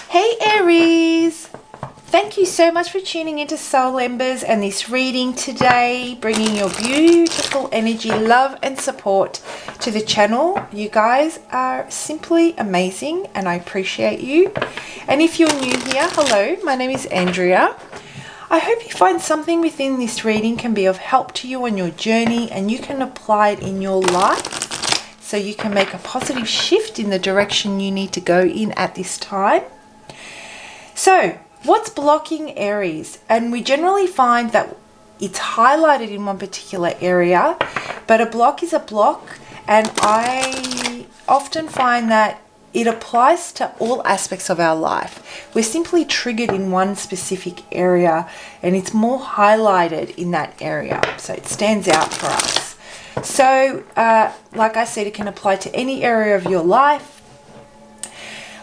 Hey Aries! Thank you so much for tuning into Soul Embers and this reading today, bringing your beautiful energy, love and support to the channel. You guys are simply amazing and I appreciate you. And if you're new here, hello, my name is Andrea. I hope you find something within this reading can be of help to you on your journey and you can apply it in your life so you can make a positive shift in the direction you need to go in at this time. So, what's blocking Aries? And we generally find that it's highlighted in one particular area, but a block is a block, and I often find that it applies to all aspects of our life. We're simply triggered in one specific area, and it's more highlighted in that area, so it stands out for us. So, like I said, it can apply to any area of your life.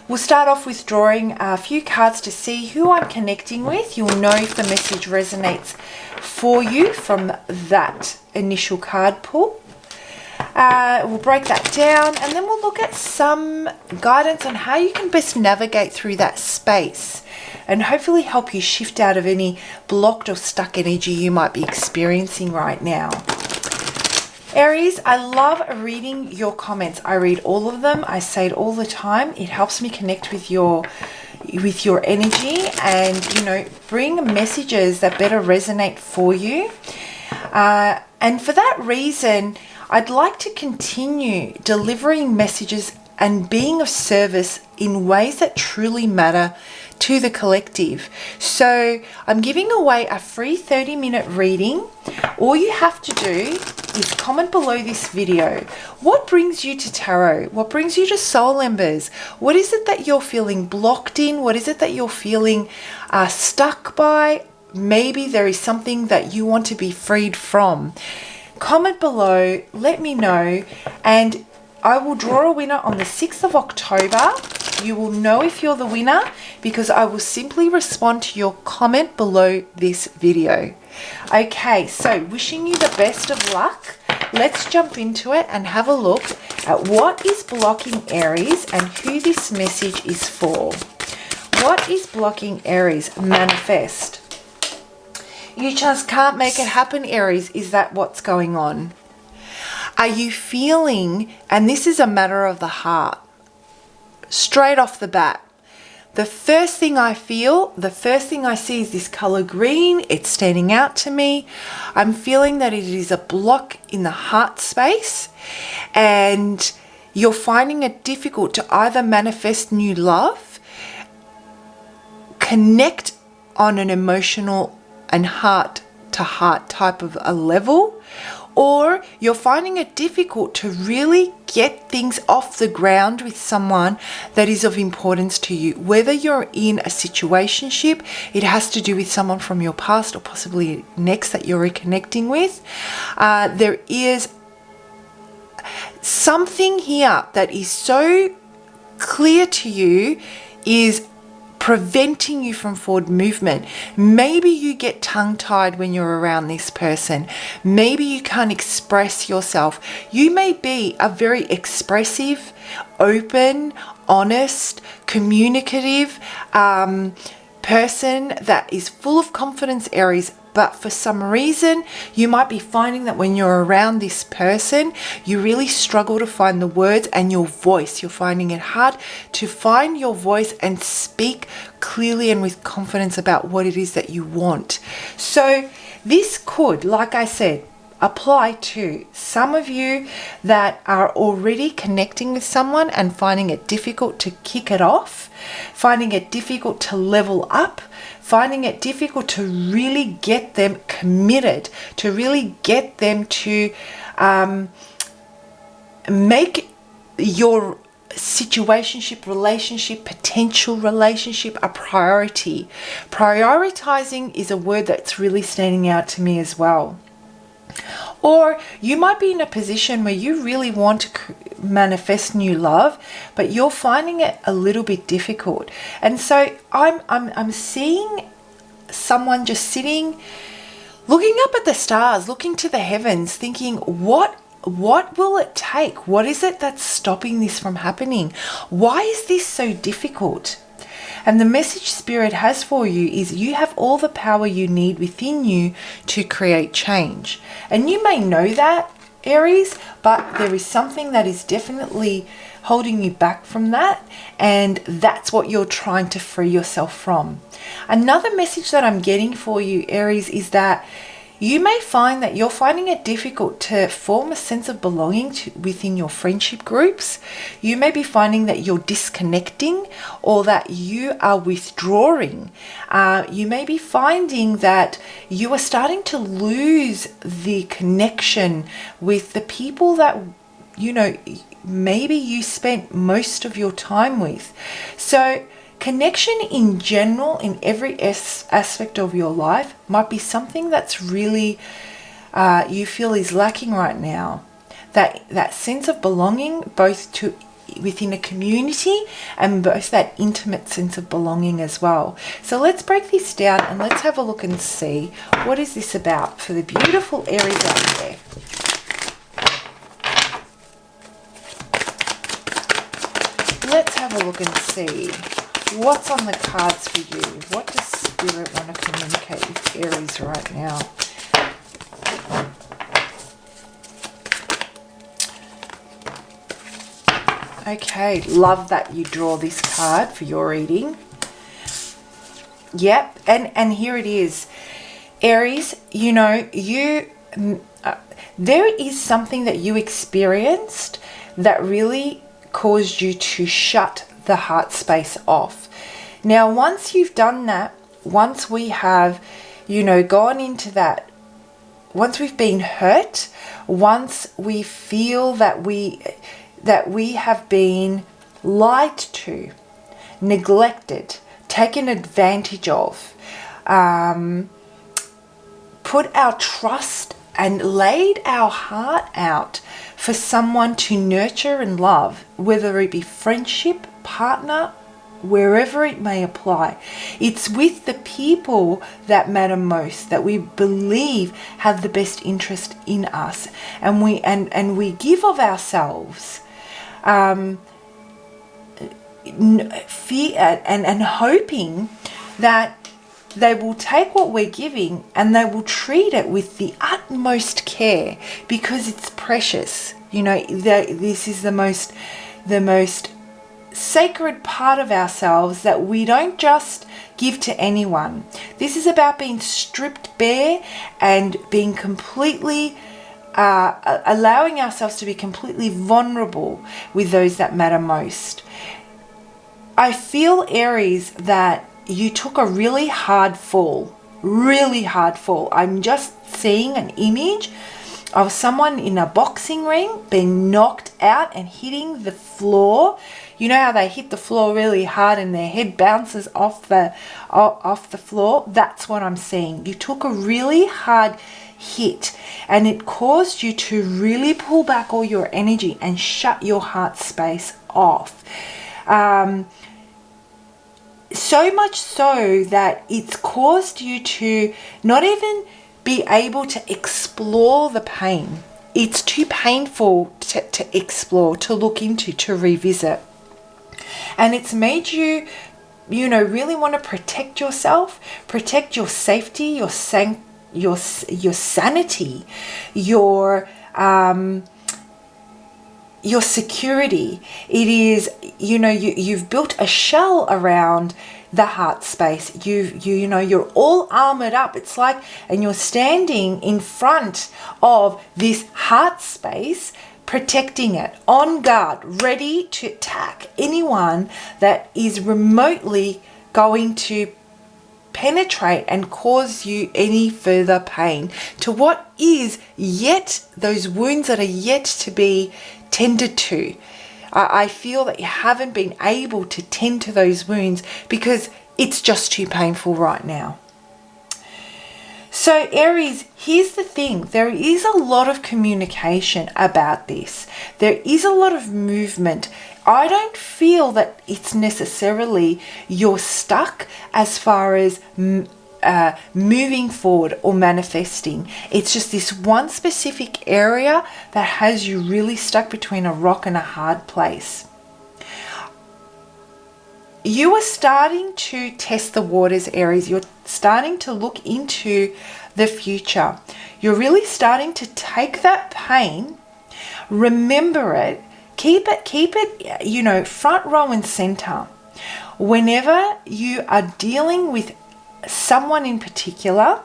We'll start off with drawing a few cards to see who I'm connecting with. You'll know if the message resonates for you from that initial card pull. We'll break that down and then we'll look at some guidance on how you can best navigate through that space and hopefully help you shift out of any blocked or stuck energy you might be experiencing right now. Aries, I love reading your comments. I read all of them. I say it all the time. It helps me connect with your energy and, bring messages that better resonate for you. And for that reason, I'd like to continue delivering messages and being of service in ways that truly matter to the collective. So I'm giving away a free 30-minute reading. All you have to do is comment below this video. What brings you to tarot? What brings you to Soul Embers? What is it that you're feeling blocked in? What is it that you're feeling stuck by? Maybe there is something that you want to be freed from. Comment below, let me know, and I will draw a winner on the 6th of October. You will know if you're the winner because I will simply respond to your comment below this video. Okay, so wishing you the best of luck. Let's jump into it and have a look at what is blocking Aries and who this message is for. What is blocking Aries? Manifest. You just can't make it happen, Aries. Is that what's going on? Are you feeling, and this is a matter of the heart, straight off the bat, the first thing I feel, the first thing I see is this color green. It's standing out to me. I'm feeling that it is a block in the heart space and you're finding it difficult to either manifest new love, connect on an emotional and heart to heart type of a level, or you're finding it difficult to really get things off the ground with someone that is of importance to you. Whether you're in a situationship, it has to do with someone from your past or possibly next that you're reconnecting with. There is something here that is so clear to you is preventing you from forward movement. Maybe you get tongue-tied when you're around this person. Maybe you can't express yourself. You may be a very expressive, open, honest, communicative person that is full of confidence, Aries, but for some reason, you might be finding that when you're around this person, you really struggle to find the words and your voice. You're finding it hard to find your voice and speak clearly and with confidence about what it is that you want. So this could, like I said, apply to some of you that are already connecting with someone and finding it difficult to kick it off, finding it difficult to level up, finding it difficult to really get them committed, to really get them to make your situationship, relationship, potential relationship a priority. Prioritizing is a word that's really standing out to me as well. Or you might be in a position where you really want to manifest new love, but you're finding it a little bit difficult. And so I'm seeing someone just sitting, looking up at the stars, looking to the heavens, thinking, what will it take? What is it that's stopping this from happening? Why is this so difficult? And the message Spirit has for you is you have all the power you need within you to create change. And you may know that, Aries, but there is something that is definitely holding you back from that, and that's what you're trying to free yourself from. Another message that I'm getting for you, Aries, is that you may find that you're finding it difficult to form a sense of belonging within your friendship groups. You may be finding that you're disconnecting or that you are withdrawing. You may be finding that you are starting to lose the connection with the people that, maybe you spent most of your time with. So connection in general, in every aspect of your life, might be something that's really you feel is lacking right now. That sense of belonging, both to within a community and both that intimate sense of belonging as well. So let's break this down and let's have a look and see what is this about for the beautiful Aries out there. Let's have a look and see what's on the cards for you. What does Spirit want to communicate with Aries right now? Okay, love that you draw this card for your reading. Yep, and here it is. Aries, there is something that you experienced that really caused you to shut the heart space off. Now, once you've done that, once we have, gone into that, once we've been hurt, once we feel that we have been lied to, neglected, taken advantage of, put our trust and laid our heart out for someone to nurture and love, whether it be friendship, partner, wherever it may apply. It's with the people that matter most, that we believe have the best interest in us, and we give of ourselves, fear and hoping that they will take what we're giving and they will treat it with the utmost care because it's precious. This is the most sacred part of ourselves that we don't just give to anyone. This is about being stripped bare and being completely allowing ourselves to be completely vulnerable with those that matter most. I feel, Aries, that you took a really hard fall. I'm just seeing an image of someone in a boxing ring being knocked out and hitting the floor. You know how they hit the floor really hard and their head bounces off the floor? That's what I'm seeing. You took a really hard hit and it caused you to really pull back all your energy and shut your heart space off. So much so that it's caused you to not even be able to explore the pain. It's too painful to explore, to look into, to revisit. And it's made you, really want to protect yourself, protect your safety, your sanity, your security. It is, you've built a shell around the heart space. You're all armored up. It's like, and you're standing in front of this heart space, protecting it, on guard, ready to attack anyone that is remotely going to penetrate and cause you any further pain to what is yet, those wounds that are yet to be tended to. I feel that you haven't been able to tend to those wounds because it's just too painful right now. So Aries, here's the thing. There is a lot of communication about this. There is a lot of movement. I don't feel that it's necessarily you're stuck as far as moving forward or manifesting. It's just this one specific area that has you really stuck between a rock and a hard place. you are starting to test the waters, Aries. You're starting to look into the future. You're really starting to take that pain, remember it, keep it, front row and center. Whenever you are dealing with someone in particular,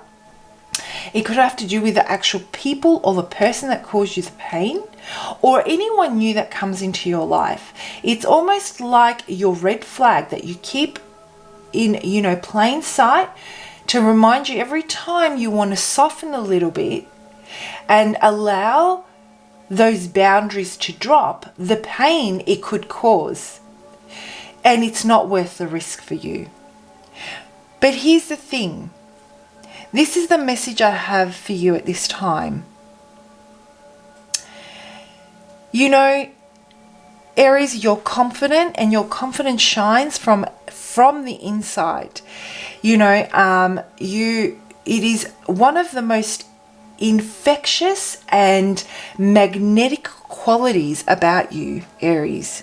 it could have to do with the actual people or the person that caused you the pain, or anyone new that comes into your life. It's almost like your red flag that you keep in, plain sight, to remind you every time you want to soften a little bit and allow those boundaries to drop, the pain it could cause. And it's not worth the risk for you. But here's the thing. This is the message I have for you at this time. Aries, you're confident, and your confidence shines from the inside. It is one of the most infectious and magnetic qualities about you, Aries.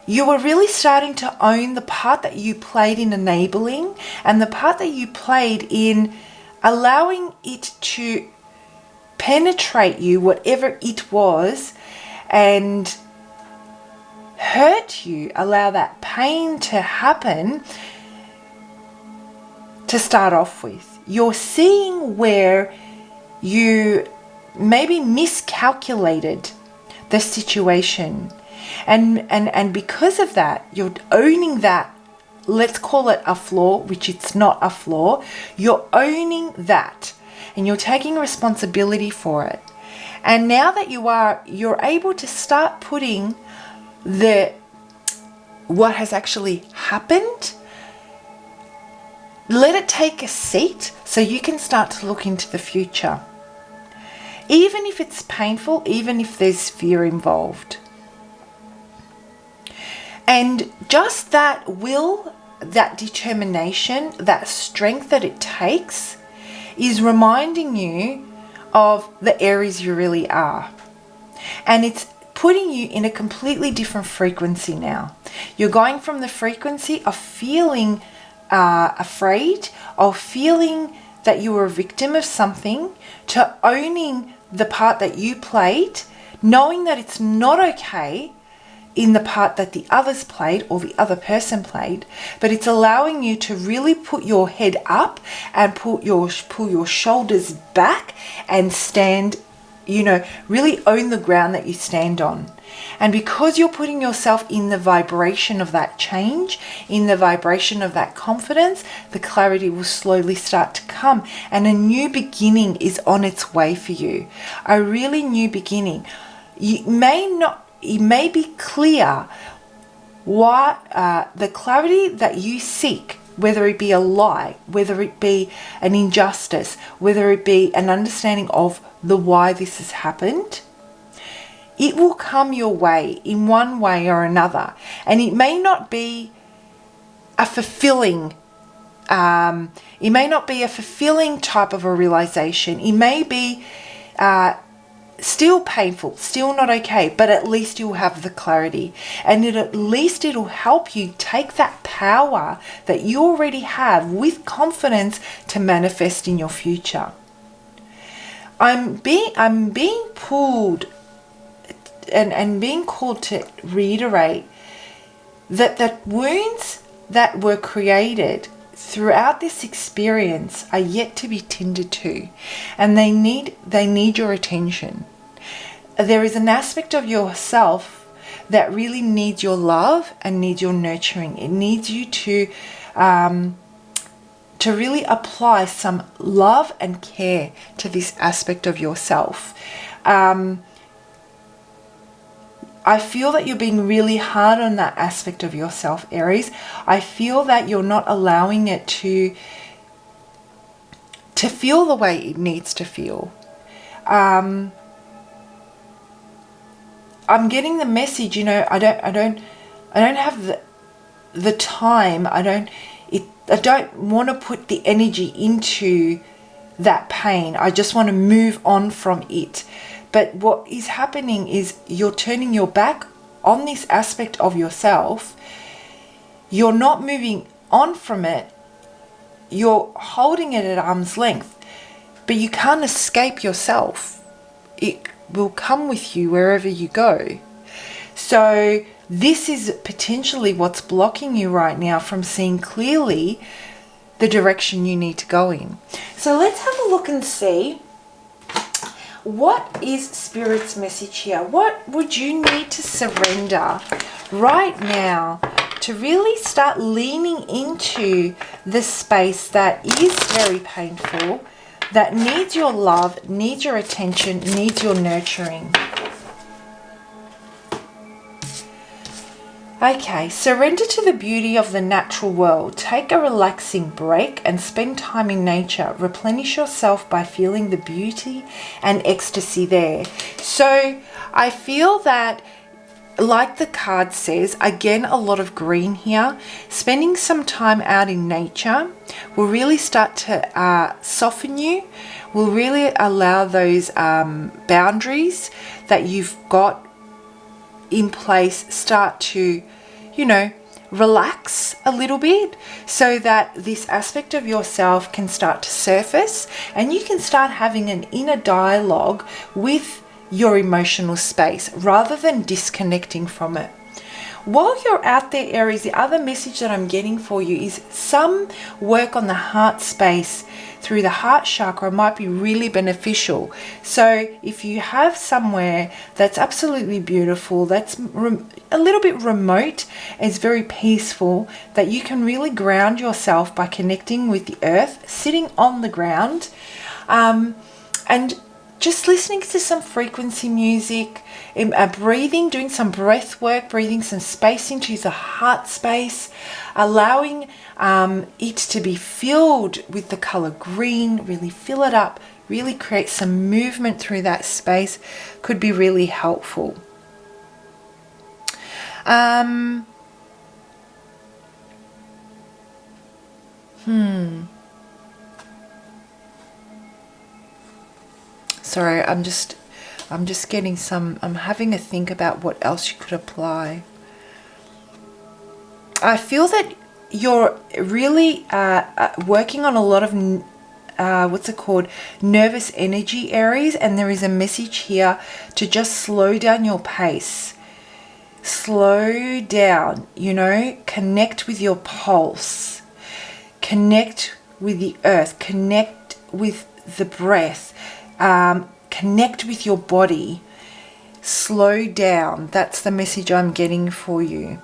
You are really starting to own the part that you played in enabling, and the part that you played in allowing it to penetrate you, whatever it was, and hurt you, allow that pain to happen to start off with. You're seeing where you maybe miscalculated the situation. And because of that, you're owning that, let's call it a flaw, which it's not a flaw. You're owning that and you're taking responsibility for it. And now that you're able to start putting what has actually happened, let it take a seat so you can start to look into the future. Even if it's painful, even if there's fear involved. And just that will, that determination, that strength that it takes is reminding you of the Aries you really are. And it's putting you in a completely different frequency now. You're going from the frequency of feeling afraid, of feeling that you were a victim of something, to owning the part that you played, knowing that it's not okay in the part that the others played or the other person played, but it's allowing you to really put your head up and pull your shoulders back and stand, really own the ground that you stand on. And because you're putting yourself in the vibration of that change, in the vibration of that confidence, the clarity will slowly start to come, and a new beginning is on its way for you. A really new beginning. It may be clear what the clarity that you seek, whether it be a lie, whether it be an injustice, whether it be an understanding of the why this has happened. It will come your way in one way or another, and it may not be a fulfilling. It may not be a fulfilling type of a realization. It may be still painful, still not okay, but at least you'll have the clarity, and at least it'll help you take that power that you already have with confidence to manifest in your future. I'm being pulled and being called to reiterate that wounds that were created throughout this experience are yet to be tended to, and they need your attention. There is an aspect of yourself that really needs your love and needs your nurturing. It needs you to really apply some love and care to this aspect of yourself. I feel that you're being really hard on that aspect of yourself, Aries. I feel that you're not allowing it to feel the way it needs to feel. I'm getting the message, I don't have the time. I don't want to put the energy into that pain. I just want to move on from it. But what is happening is you're turning your back on this aspect of yourself, you're not moving on from it. You're holding it at arm's length, but you can't escape yourself. It will come with you wherever you go. So this is potentially what's blocking you right now from seeing clearly the direction you need to go in. So let's have a look and see, what is Spirit's message here? What would you need to surrender right now to really start leaning into the space that is very painful, that needs your love, needs your attention, needs your nurturing? Okay, surrender to the beauty of the natural world. Take a relaxing break and spend time in nature. Replenish yourself by feeling the beauty and ecstasy there. So I feel that, like the card says, again, a lot of green here. Spending some time out in nature will really start to soften you, will really allow those boundaries that you've got in place start to, relax a little bit, so that this aspect of yourself can start to surface and you can start having an inner dialogue with your emotional space rather than disconnecting from it. While you're out there, Aries, the other message that I'm getting for you is some work on the heart space through the heart chakra might be really beneficial. So if you have somewhere that's absolutely beautiful, that's a little bit remote, it's very peaceful, that you can really ground yourself by connecting with the earth, sitting on the ground, and just listening to some frequency music, breathing, doing some breath work, breathing some space into the heart space, allowing it to be filled with the color green, really fill it up, really create some movement through that space, could be really helpful. Sorry, I'm just getting some, I'm having a think about what else you could apply. I feel that you're really working on a lot of, nervous energy, Aries, and there is a message here to just slow down your pace. Slow down, connect with your pulse, connect with the earth, connect with the breath. Connect with your body. Slow down. That's the message I'm getting for you.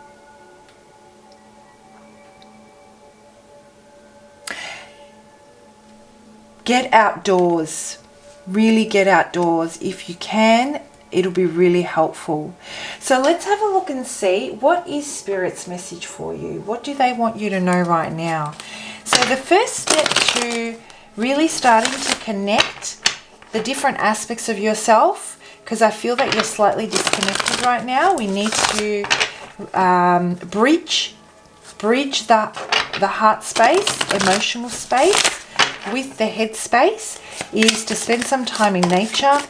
Get outdoors. Really get outdoors. If you can, it'll be really helpful. So let's have a look and see, what is Spirit's message for you? What do they want you to know right now? So the first step to really starting to connect the different aspects of yourself, because I feel that you're slightly disconnected right now. We need to bridge the heart space, emotional space with the head space, is to spend some time in nature,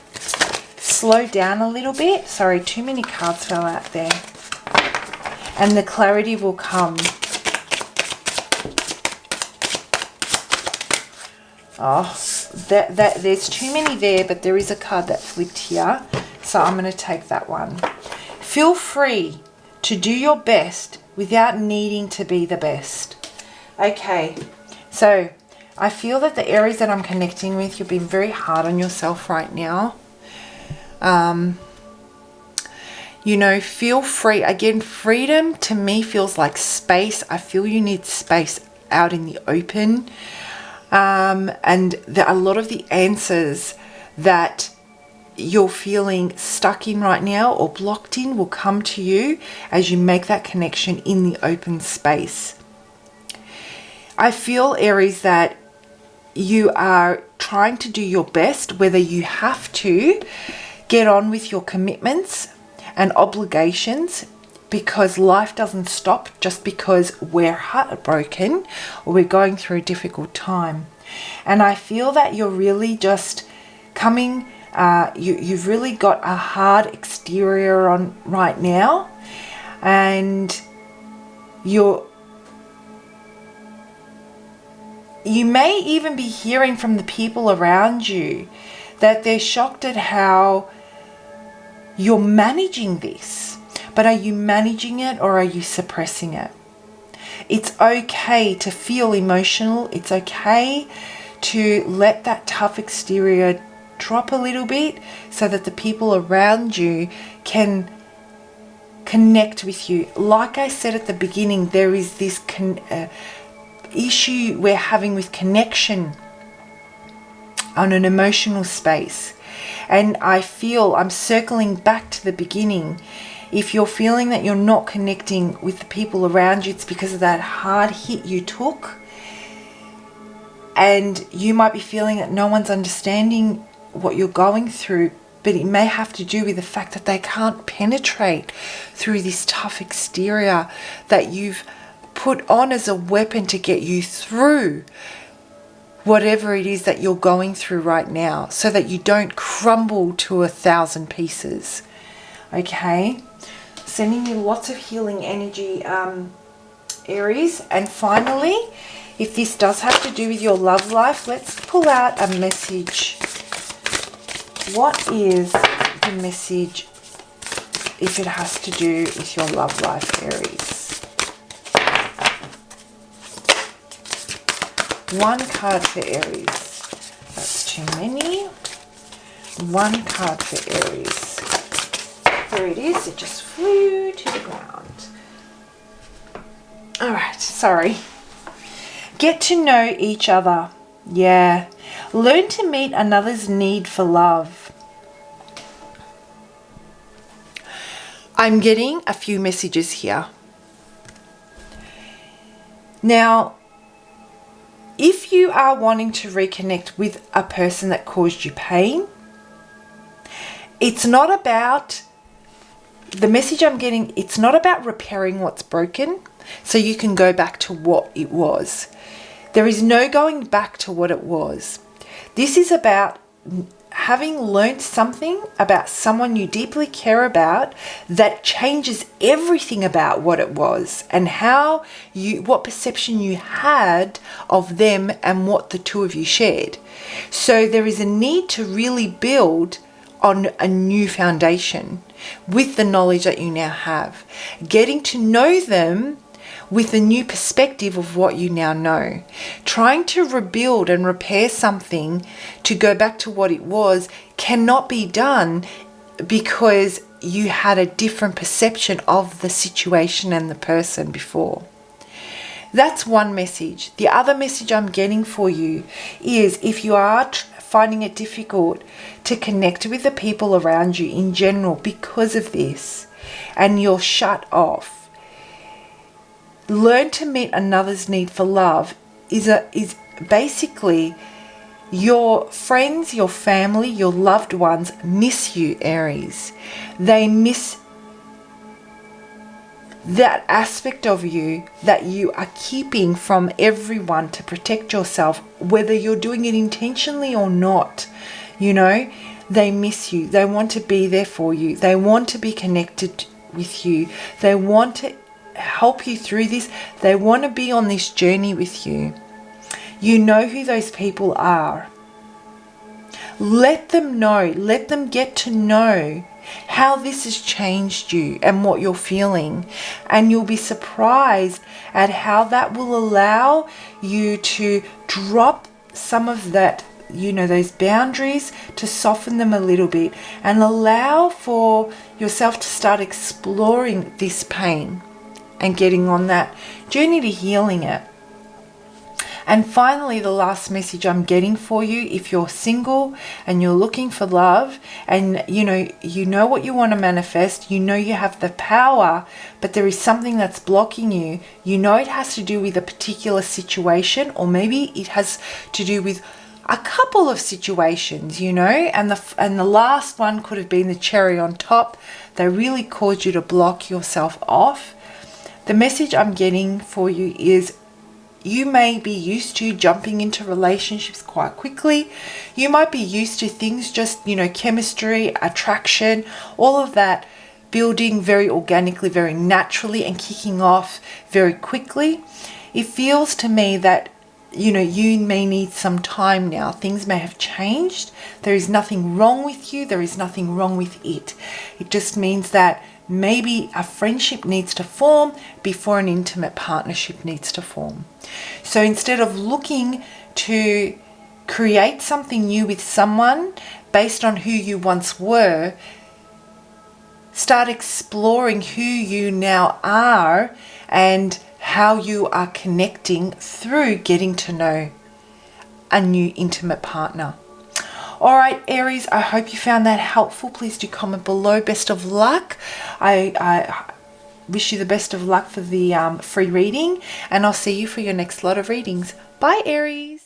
slow down a little bit. Sorry, too many cards fell out there. And the clarity will come. Oh, there's too many there, but there is a card that flipped here, so I'm going to take that one. Feel free to do your best without needing to be the best. Okay, so I feel that the Aries that I'm connecting with, you're being very hard on yourself right now. Feel free. Again, freedom to me feels like space. I feel you need space out in the open. And a lot of the answers that you're feeling stuck in right now or blocked in will come to you as you make that connection in the open space. I feel, Aries, that you are trying to do your best, whether you have to get on with your commitments and obligations, because life doesn't stop just because we're heartbroken or we're going through a difficult time. And I feel that you're really just coming, you've really got a hard exterior on right now, and you're you may even be hearing from the people around you that they're shocked at how you're managing this. But are you managing it or are you suppressing it? It's okay to feel emotional. It's okay to let that tough exterior drop a little bit so that the people around you can connect with you. Like I said at the beginning, there is this issue we're having with connection on an emotional space. And I feel I'm circling back to the beginning. If you're feeling that you're not connecting with the people around you, it's because of that hard hit you took. And you might be feeling that no one's understanding what you're going through, but it may have to do with the fact that they can't penetrate through this tough exterior that you've put on as a weapon to get you through whatever it is that you're going through right now, so that you don't crumble to 1,000 pieces. Okay? Sending you lots of healing energy, Aries. And finally, if this does have to do with your love life, let's pull out a message. What is the message if it has to do with your love life, Aries? One card for Aries. That's too many. One card for Aries. There it is. It just flew to the ground. All right. Sorry. Get to know each other. Yeah. Learn to meet another's need for love. I'm getting a few messages here. Now, if you are wanting to reconnect with a person that caused you pain, it's not about, the message I'm getting, it's not about repairing what's broken so you can go back to what it was. There is no going back to what it was. This is about having learned something about someone you deeply care about that changes everything about what it was and how you, what perception you had of them and what the two of you shared. So there is a need to really build on a new foundation with the knowledge that you now have. Getting to know them with a new perspective of what you now know. Trying to rebuild and repair something to go back to what it was cannot be done because you had a different perception of the situation and the person before. That's one message. The other message I'm getting for you is if you are finding it difficult to connect with the people around you in general because of this and you're shut off, learn to meet another's need for love is basically your friends, your family, your loved ones miss you, Aries. They miss that aspect of you that you are keeping from everyone to protect yourself, whether you're doing it intentionally or not. You know, they miss you. They want to be there for you. They want to be connected with you. They want to help you through this. They want to be on this journey with you. You know who those people are. Let them know. Let them get to know how this has changed you and what you're feeling. And you'll be surprised at how that will allow you to drop some of that, you know, those boundaries, to soften them a little bit and allow for yourself to start exploring this pain and getting on that journey to healing it. And finally, the last message I'm getting for you, if you're single and you're looking for love and you know what you want to manifest, you know you have the power, but there is something that's blocking you. You know it has to do with a particular situation, or maybe it has to do with a couple of situations, you know, and the last one could have been the cherry on top. They really caused you to block yourself off. The message I'm getting for you is you may be used to jumping into relationships quite quickly. You might be used to things just, you know, chemistry, attraction, all of that building very organically, very naturally and kicking off very quickly. It feels to me that you may need some time now. Things may have changed. There is nothing wrong with you. There is nothing wrong with it. It just means that maybe a friendship needs to form before an intimate partnership needs to form. So instead of looking to create something new with someone based on who you once were, start exploring who you now are and how you are connecting through getting to know a new intimate partner. All right, Aries, I hope you found that helpful. Please do comment below. Best of luck. I wish you the best of luck for the free reading, and I'll see you for your next lot of readings. Bye, Aries.